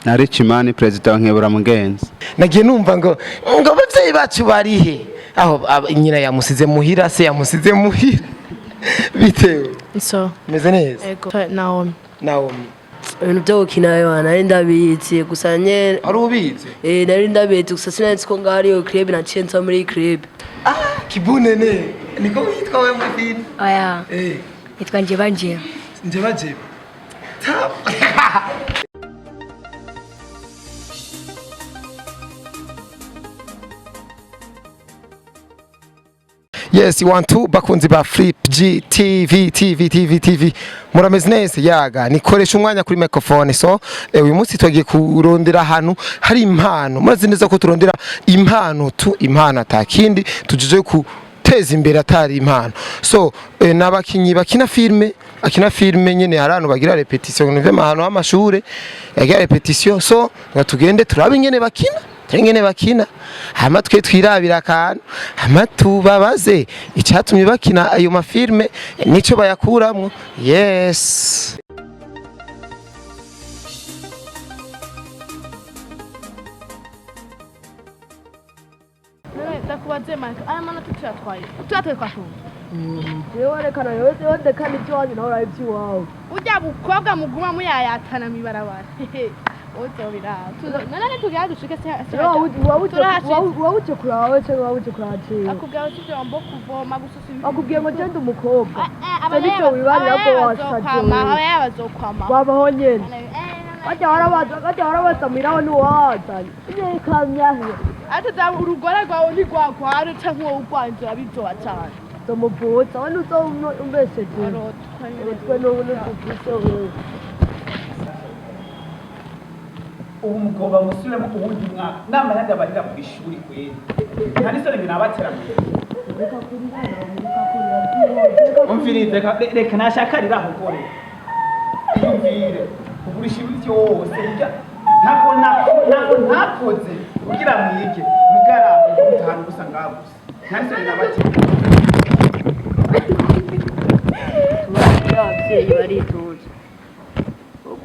nari Chimani president wa NKEBURAMUGENZI. Nagiye numva ngo abavyeyi bacu barihe aho nyina yamusize muhira se yamusize muhira bitewe so meze neza Naomi ibintu byo gukina yo nari ndabizi gusa nye ari ubizi nari ndabizi gusa sinari ko ngari yo club na chenza muri club kibunene niko witwa we muri film oya itwa nje tap Yes, you want to bakunzi ba Flip G TV murameze neza yaga nikoresha umwanya kuri microphone so uyu munsi twagiye kurondera ahantu hari impano murazi neza ko turondera impano atakindi tujije guteza imbere atari impano so nabakinyi bakina filme nyene harano bagira repetition nive mahano amashure yagira repetition so tugende turabe nyene bakina hama twe twirabira akantu hama tubabaze icyatumye bakina ayo mafilme nico bayakuramwo yes ndakubaze Mike aya mana tutatwaye kwa shungu yerekana yode kandi cyo naho rayici wawe ujya bukobwa muguma muyayatana mibarabara utobira none tugira dushike se wawuce kurawe cyangwa wawuce kuraje akubwira uti jombo kuvoma gususa akubwiye ngo genda umukobwa abanye wibarira ko washaje abazokwama wabaho nyene Kati warabaza miraho ni wazanye yekamyahe ati za urugora rwawe ni gwagwara canke wo ugwanjira bizoba cyane tomuvutsa wani umbesheje twe n'ubundi tuvuze ubu mugomba musubiremo ubundi mwaka nama yandi abarira mu ishuri kweri nta n'isoni binabateramiye umvirize reka nashakarira aho gore iyumvire ugurisha ibiti yose ntabwo ntakoze kugira mwige mugara utahana gusa ngagusa nta n'isoni binabateramiye abavyeyi baritoza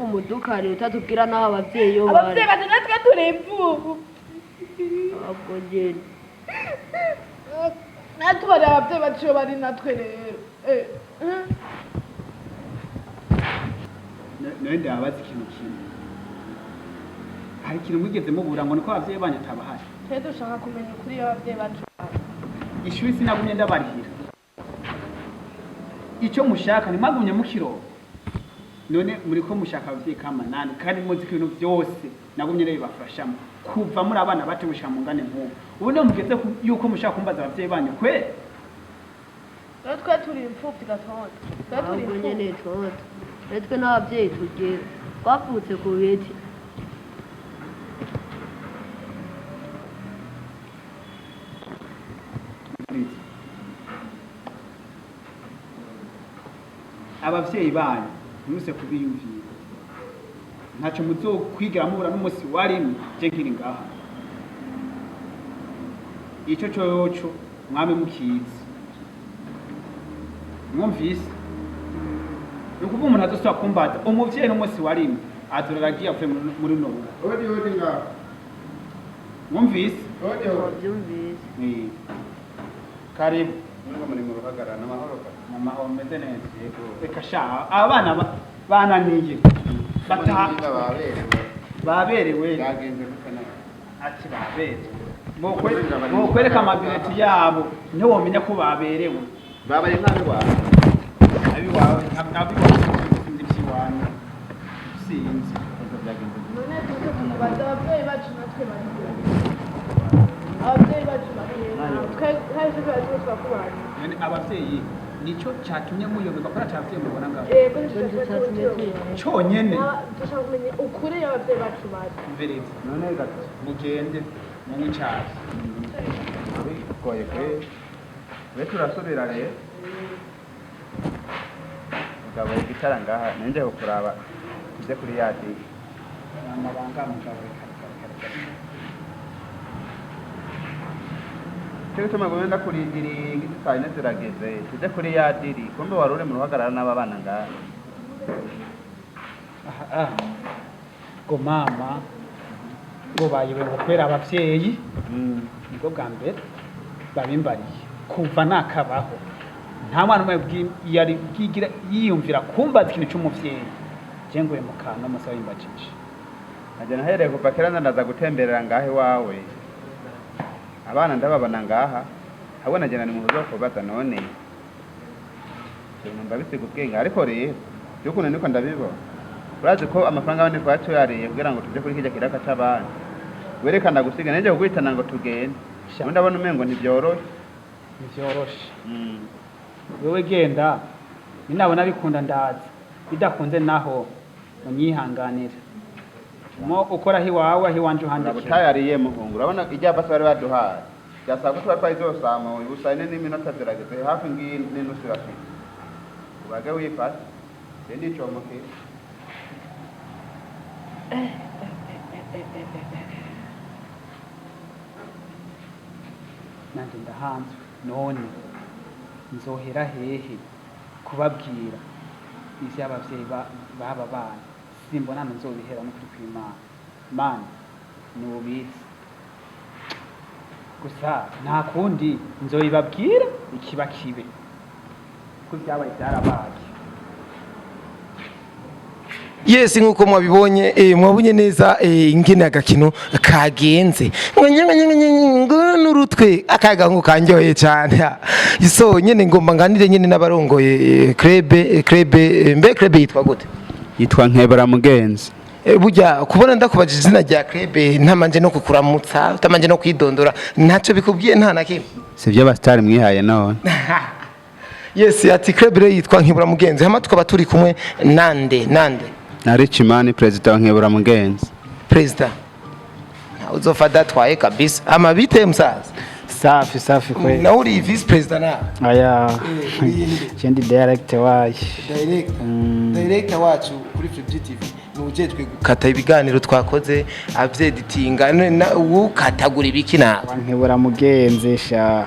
umudukari utatubwira naho abavyeyi yo abavyeyi bati natwe turemvubu abagogeni natwe bari abavyeyi bacu bari natwe rero nawe ndabaza ikintu kimwe hari ikintu mwigeze mubura ngo niko abavyeyi banyu atabahari twe dushaka kumenya ukuri y'abavyeyi bacu ishuri sinagumye ndabarihira icyo mushaka ntimwagumye mukiro none muri ko mushaka abavyeyi kamanani kandi muzi ibintu byose nagumye rero bafashamo kuva muri abana bato gushika mu ngane nk'ubu ubu no mugeze yuko mushaka kumbaza abavyeyi banyu kwe twe turi imfuvyi gatondo twe turi nyene toto twe n'abavyeyi tugira twavutse ku biti abavyeyi banyu nuse kubiyumvira ntacyo muzokwigira mubura n'umunsi warimwe je nkiri ngaha ico coco mwame mukizi mwumvise ukuvuga umuntu azosaba kumbaza umuvyeyi n'umunsi warimwe azoraragiye avuye muri no odi ngaha mwumvise byumvise karibu muri mu ruhagarara n'amahoro meze neza yego reka sha abana bananiye baberewe yagenze gukana ati baberewe mo kwereka amabireti yabo niho womenya ko baberewe babaye nk'abiwawe abiwawe ndivyiwanyu sinzi uko byagenze none tuko kubaza abavyeyi bacu natwe bari abavyeyi bacu bari kaje bacu twakubana none abavyeyi nico cyatumye muyoberwa ko atavye mubona ngaho yego nico cyatumye cyonyene dushaka kumenya ukuri y'abavyeyi bacu bari mveretse none gato mugende mu cyaro Bigoye kwe turasubira rero mugabo igitara ngaha nende kuraba tuje kuri yaje amabanga mugabo Cyo tuma genda kuri diri ngitsaye nezirageze tuje kuri yadiri kumbe warure mu ruhagarara n'ababana ngaha ngo mama ngo bayobewe kubera abavyeyi nibwo bwa mbere babimbariye kuva nakabaho nta mwana umwe yari bwigira yiyumvira kumbaza ikintu cy'umuvyeyi je ngoye mu kantu musaba imbajije najya nahereye kuva kera ndaza gutemberera ngahe wawe abana ndababona ngaha ahubwo nagenda ni mu zo kubaza none numva bisiga ubwenge ariko rero by'ukuntu niko ndabibona urazi ko amafaranga abandi twayariye kugira ngo tujye kuri kijya kiraka c'abana werekana gusiga nje kuguhitana ngo tugende ndabona umengo ntivyoroshe wewe genda ninabona bikunda ndaza bidakunze naho unyihanganira mo ukora hiwawe hiwanje uhandikira utayariye muhungu urabona ijyapa bari baduhaye byasaba ko tuba twayizosama ubusane n'iminota zirageze hafi ngiyi n'inusu irashika ubage wifata sendi icomoke nanje ndahanzwe none nzohera hehe kubabwira ivyo abavyeyi baba bana simbona nzobihera no kuri kw'Imana mana nubizi gusa nta kundi nzoyibabwira ikiba kibe ko vyabaye vyarabaye. Yes, nkuko mwabibonye mwabunye neza ingene agakino kagenze n'urutwe akagango kanjoye cyane so nyene ngomba nganire nyene n'abarongoye club yitwa gute? Yitwa NKEBURAMUGENZI. Burya kubona ndakubajije izina rya club ntamanje no kukuramutsa utamanje no kwidondora ntacyo bikubwiye nta na kimwe sivyo bastari mwihaye none. Yes, ati club yitwa NKEBURAMUGENZI hama tukaba turi kumwe nande Richimani president wa NKEBURAMUGENZI. President. Na uzofada twaye kabisa. Ama bite msaza? Safi kweli. Na uri vice president na? Aya. Jendi director wacu. Director wacu kuri Flip TV. Nujejwe gukata ibiganiro twakoze avyeditinga na ukatagura ibiki na? NKEBURAMUGENZI sha.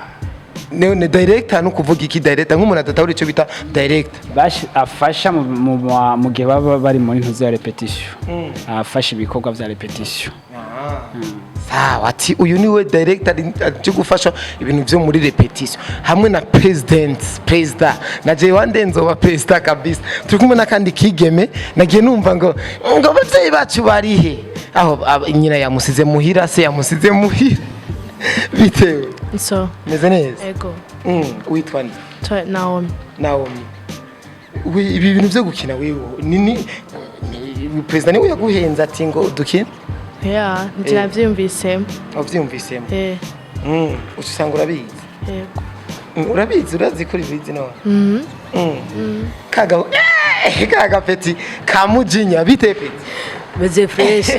Ne director no kuvuga iki director nk'umuntu atatawuri cyo bita director bash afasha mu gihe baba bari muri ntuzo ya repetition afasha ibikorwa vya repetition sawa ati uyu niwe director cyo gufasha ibintu byo muri repetition hamwe na president naje wandenzo wa president kabisa turi kumwe nakandi kigeme nagiye numva ngo abavyeyi bacu barihe aho nyina yamusize muhira se yamusize muhira bitewe So. Meze neza? Ego. Witwa nde? Naomi. Ibi bintu byo gukina wewe nini president niwe yaguhenza ati ngo dukine? Yeah, ntiyavyumvisemo. Wavyumvisemo? Usanga urabizi? Yego. Urabizi urazi kuri bizi none? Kaga peti kamujinya bite peti? Meze fresh.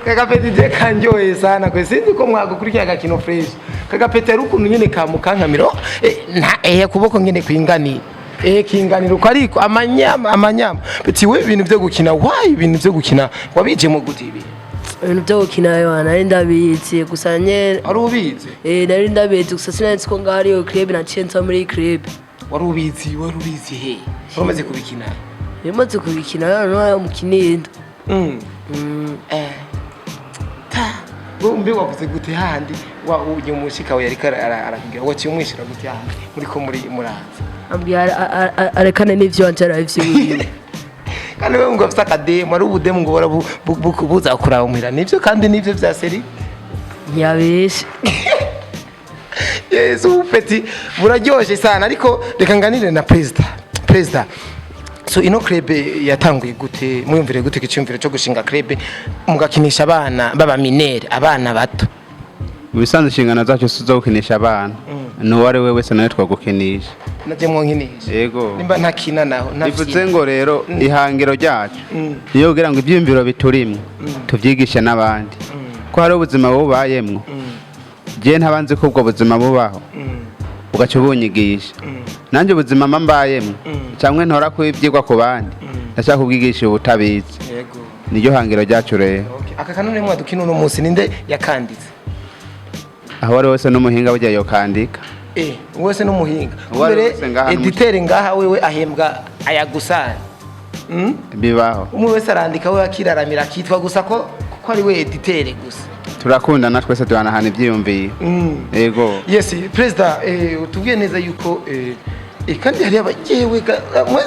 Kagapeti je kanjoye sana kwe sinzi ko mwagukurikira agakino fresh kagapeti ari ukuntu nyene kamukankamiro nta kuboko nyene kwingani kinganira uko ariko amanyama peti we ibintu byo gukina ibintu byo gukina wabije mu gute ibi ibintu byo gukina yo nari ndabizi gusa nye ari ubizi nari ndabizi gusa sinzi ko ngari yo club na chenza muri club wari ubizi he umaze kubikina yamaze kubikina no mukinindo Mbe wavuze gute handi uyu mushika we yariko arakugira waciye umwishira gute handi muriko muri muranza ambya arekane n'ivyo wantara ivyo kandi we ngo afite akademo ari ubudemu ngo buza kuraba umuhira nivyo kandi nivyo vya seri ntiyabeshe Yes upeti buraryoshye sana ariko reka nganire na president so ino club yatanguye gute mwumvire gute kicumviro cyo gushinga club mugakinisha abana baba minere abana bato Bisanzwe shingana zacu suzokinisha abana no wari wewe se nawe twagukinisha naje mwankinisha yego nimba ntakina naho bivuze ngo rero ihangiro ryacu iyo ugira ngo ibyumviro biturimwe tuvyigisha nabandi ko hari ubuzima bubayemwo je ntabanze ko ubwo buzima bubaho ugaca ubunyigisha nanje ubuzima mbayemwo cyangwa ntora ko ibyigwa ku bandi ndashaka kubwigisha ubutabizi yego niyo hangiro ryacu rero aka kanone mwadukina uno munsi ninde yakanditse aho wari wese n'umuhinga burya yo kandika wese n'umuhinga mbere editere ngaha wewe ahembwa ayagusana bibaho umwe wese arandika we akiraramira akitwa gusa ko ari we editere gusa turakundana twese duhanahana ibyiyumviye yego yes perezida utubwiye neza yuko kandi hari abayewe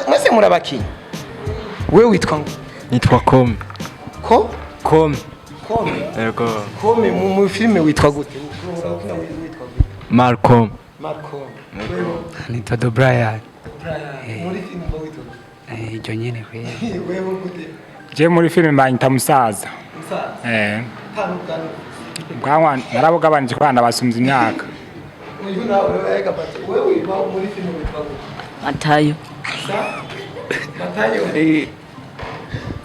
mwese murabakinya we witwa ngo nitwa Kome Kome yego Kome mu filime witwa gute Malcolm nitwa Brian muri filime witwa gute ijyo nyene kwe wewe gute je muri filime banyita musaza bwanwa narabugabanije kwana basumza imyaka uyu nawe wega bati wewe iba muri filime witwa gute Matayo Matayo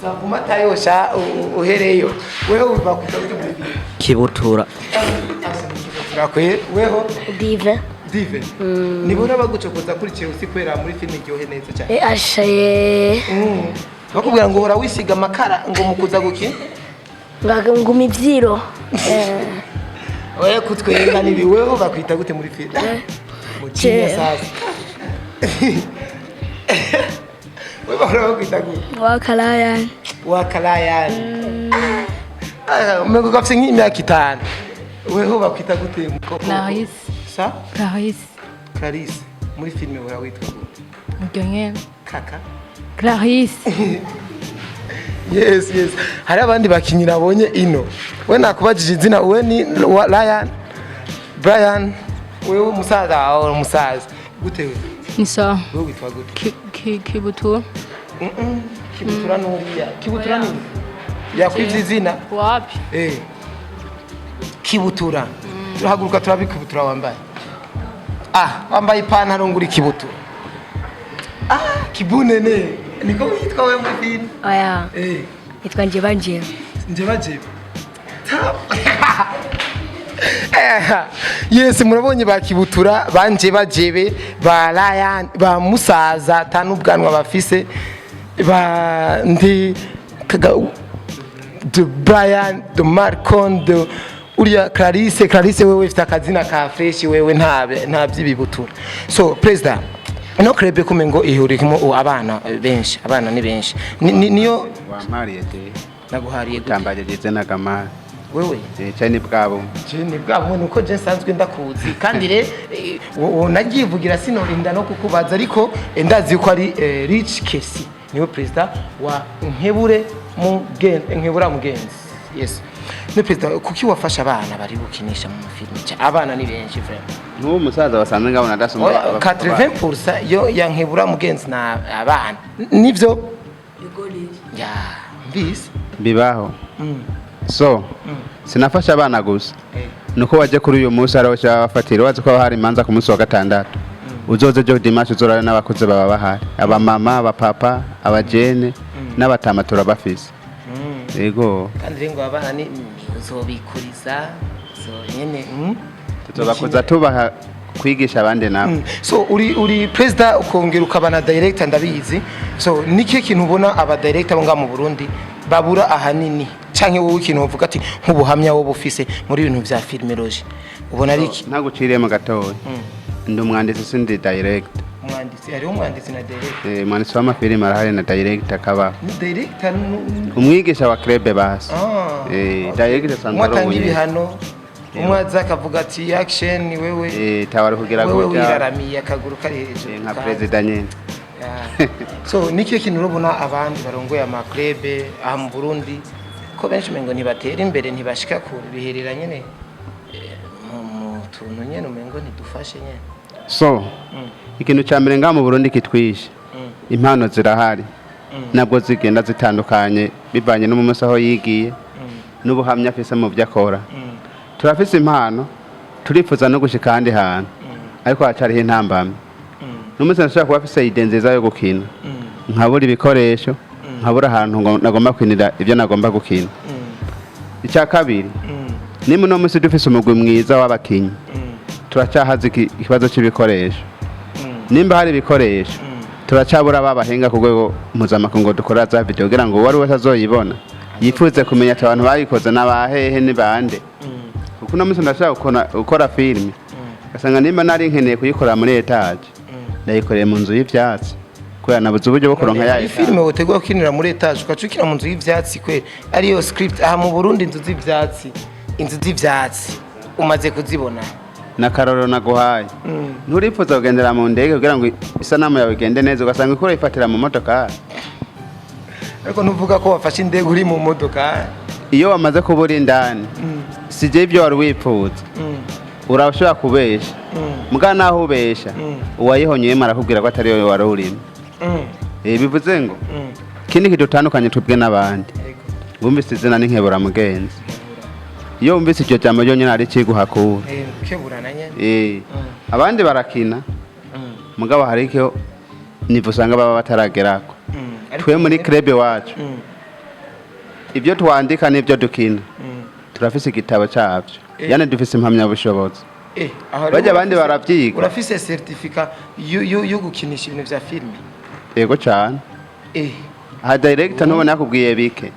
Zavu Matayo sha uhereyo wewe uba kuta gute muri filime Kibutura Rakwe weho Dive nibura bagucokoza kuri Chelsea kwera muri filime ryohe neza cyane ashaye bakubwira ngo hora wisiga amakara ngo mukuza guki nguma ivyiro oya kutwenga nibi weho bakwita gute muri filime mucinya sasa wewe bahora bakwita gute wakalayan umego gafite nk'imyaka 5 weho bakwita gute mukoko sa Clarisse muri filime hora witwa gute Mugenge kaka Clarisse yes hari abandi bakinyira abonye ino we nakubajije izina we ni Brian wewe musaza gute we Nisa wewe witwa gute Kibutura Kibutura nuriya Kibutura ni yakwivye izina wapi Kibutura turahaguruka turabikubutura wambaye wambaye ipantaro nguri Kibutura kibunene niko witwa we muri filime oya nitwa Njeba yes murabonye bakibutura banje bajebe ba Ryan ba musaza tanubwanwa bafise ba ndi de Brian de Marcon de uriya Clarisse wewe ufite akazina ka fresh wewe nta byibibutura so president no krebe kumengo ihurikimo abana benshi abana ni benshi niyo wamariye te naguhariye gutambaje geze nagamara wewe cyane bwabo nuko je nsanzwe ndakuzi kandi re nagivugira sinorinda no kukubaza ariko ndazi ko ari Rich Kesi niwe president wa NKEBURAMUGENZI yes ne president kuki wafasha abana bari gukinisha mu filime abana ni benshi vraiment n'uwo musaza basanzwe ngabona dasumba 80% yo ya NKEBURAMUGENZI na abana nivyo ya mbisi bibaho so sinafasha abana gusa nuko waje kuri uyu munsi araho cyabafatira wazi ko hari imanza ku munsi wa gatandatu uzoze jo dimanche uzorana n'abakuze baba bahari aba mama aba papa abajene n'abatama turabafise yego kandi ngo abana ni uzobikuriza so nyene tuzobakuza tubaha kwigisha abandi nabo so uri president ukongera ukabana director ndabizi so niki kintu ubona aba director bonga mu Burundi babura ahanini canke wowe ikintu uvuga ati nk'ubuhamya wo bufise muri ibintu vya filmology ubona ari iki ntaguciriye mu gatoya ndi umwanditsi sindi director umwanditsi ari umwanditsi na director umwanditsi w'amafilime arahari na director akaba director umwigisha wa club basi director sanzaro ibihano umwaza akavuga ati action wewe tawari kugira ngo wiraramiye akaguru kari hejuru nka president nyene so niki kintu urubona abandi barongoye ama club aha mu Burundi ko benshi mengo ntibatera imbere ntibashika ku biherera nyene mu tuntu nyene mengo ntidufashe nyene so ikintu cya mbere nga mu Burundi kitwishe impano zirahari nabwo zigenda zitandukanye bivanye n'umumunsi aho yigiye n'ubuhamya afise mu byakora turafise impano turifuza no gushika handi hantu ariko hacariho intambamye n'umunsi nashaka kuba afise ide nziza yo gukina nkabura ibikoresho nkabura ahantu nagomba kwinira ibyo nagomba gukina icya kabiri nimwe no munsi dufise umugwi mwiza w'abakinyi turacyahaza ikibazo cy'ibikoresho nimba hari ibikoresho turacabura babahenga ku rwego mpuzamakungu dukora za video kugira ngo wari wese azoyibona yifuze kumenya ati abantu bayikoze n'abahehe ni bande kuko namusi ndashaka gukora filime gasanga nimba nari nkeneye kuyikora muri etage ndayikoreye mu nzu y'ivyatsi kubera nabuze uburyo bwo kuronka yayo filime wotegwa kinira muri etage ukacukira mu nzu y'ivyatsi kwe ariyo script aha mu Burundi inzu z'ivyatsi umaze kuzibona na karoro naguhaye nturifuza kugendera mu ndege kugira ngo isanamu yawe igende neza ugasanga ikora ifatira mu modoka ariko ntuvuga ko wafashe indege uri mu modoka iyo wamaze kubura indani sije ibyo wari wifuza urashobora kubesha muga naho ubesha uwayihonyeye marakubwira ko atari yo wari urimo bivuze ngo kindi kidutandukanye twebwe n'abandi wumvise izina n'inkeburamugezi iyo wumvise icyo jambo ryo nyine ari kiguhakura keburana nyene abandi barakina mugabo hari icyo nivu usanga baba bataragerako twe muri club wacu ibyo twandika n'ibyo dukina turafise igitabo cyabyo yani dufise impamyabushobozi bajya abandi baravyiga urafise certificat yo gukinisha ibintu vya filime yego cyane aha director nubona yakubwiye bike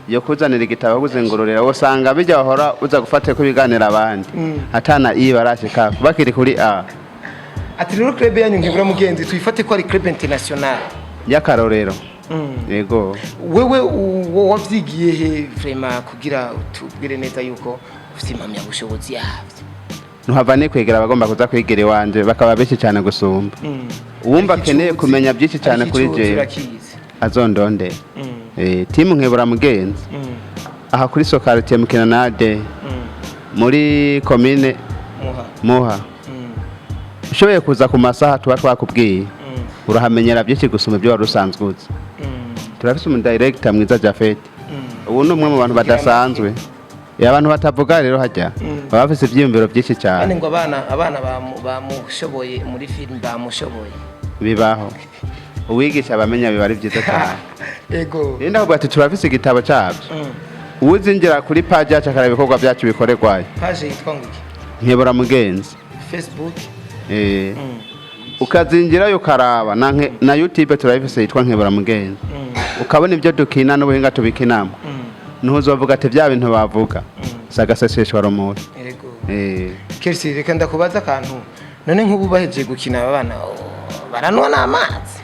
yo kuzanira igitabo kuzengururira usanga bijya bahora uza gufata ko biganira abandi atana barashika bakiri kuri A ati rero club yanyu NKEBURAMUGENZI tuyifate ko ari club international y'akarorero yego wewe wavyigiye he vraiment kugira utubwire neza yuko ufite impamyabushobozi yavyo ntuhavane kwegera abagomba kuza kwigera iwanje bakaba benshi cyane gusumba uwumva akeneye kumenya byinshi cyane kuri je azondonde timu NKEBURAMUGENZI aha kuri Sokarite mukinanade muri commune Muha ushoboye kuza ku masaha tuba twakubwiye urahamenyera byinshi gusumba ibyo wari usanzwe uzi turafise umu director mwiza Jafet ubu ni umwe mu bantu badasanzwe abantu batavuga rero hajya baba bafise ibyiyumviro byinshi cyane kandi ngo abana bamushoboye muri film bamushoboye bibaho uwigisha abamenya biba ari byiza cyane yego rero ndavuga ati turafise igitabo cyabyo uwuzingira kuri page yacu akaraba ibikorwa byacu bikorerwayo page yitwa ngo iki NKEBURAMUGENZI Facebook ukazingira ukaraba na YouTube turabifise yitwa NKEBURAMUGENZI ukabona ibyo dukina n'ubuhinga tubikinamo ntuzovuga ati bya bintu bavuga sagaseseshwa rumuri yego Kersi reka ndakubaza akantu none nk'ubu baheje gukina abana baranwa n'amazi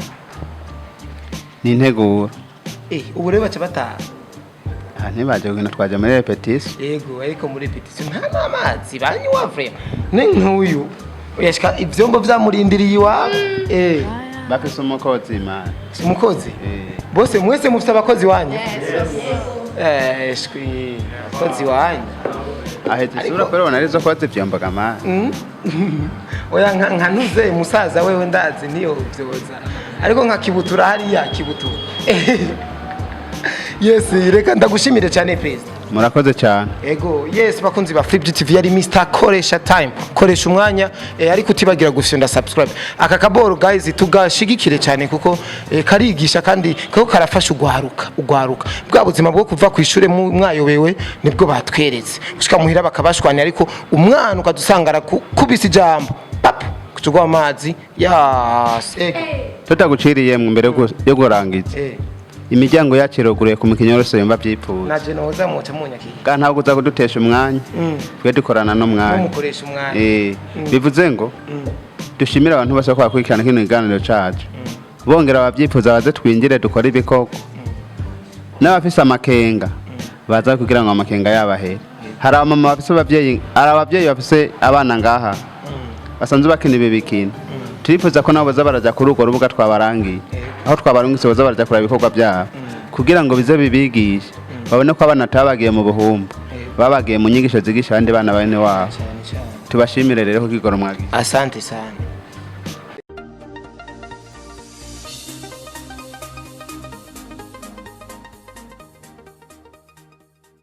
ni integuro ubu rero baca bataha ntibaje kugenda twaje muri repetition yego ariko muri repetition nta n'amazi banywa vraiment ni nk'uyu yashika ivyombo vyamurindiriye iwawe bafise umukozi imana umukozi bose mwese mufite abakozi wanyu shwi abakozi wanyu ahetse isura kubera narizo koze vyomboga amana oya nka ntuze musaza wewe ndazi niyo byoza ariko nka kibutura hariya kibutura yes reka ndagushimire cyane president murakoze cyane ego yes bakunzi ba Flip TV yari Mr koresha time koresha umwanya ariko utibagira gufyonda subscribe aka kaboro guys tugashigikire cyane kuko karigisha kandi kako karafasha ugwaruka bwa buzima bwo kuva ku ishure mwayobewe nibwo batweretse ushika muhira bakabashwanya ariko umwana ukadusangara kubisa ijambo pap kutugwa amazi tutaguciriye mu mbere yo gurangiza imiryango yacu iruguruye ku mukinyo wose yumva byipfuza naje noza muca munyakira kandi ntabwo uza kudutesha umwanya twe dukorana n'umwanya umukoresha umwanya bivuze ngo dushimira abantu bose ko bakurikirana kino kiganiro cacu bongera ababyifuza baze twingire dukora ibikoko n'abafise amakenga baza kugira ngo amakenga yabahere hari abamama bafise ababyeyi bafise abana ngaha basanzwe bakina ibi bikina turifuza ko nabo baza baraja kuri urwo rubuga twabarangiye aho twabarungitse baza baraja kuraba ibikorwa byabo kugira ngo bize bibigishe babone ko abana tabagiye mu buhumbu babagiye mu nyigisho zigisha abandi bana bane wabo tubashimire rero ko kigoro mwagi asante sana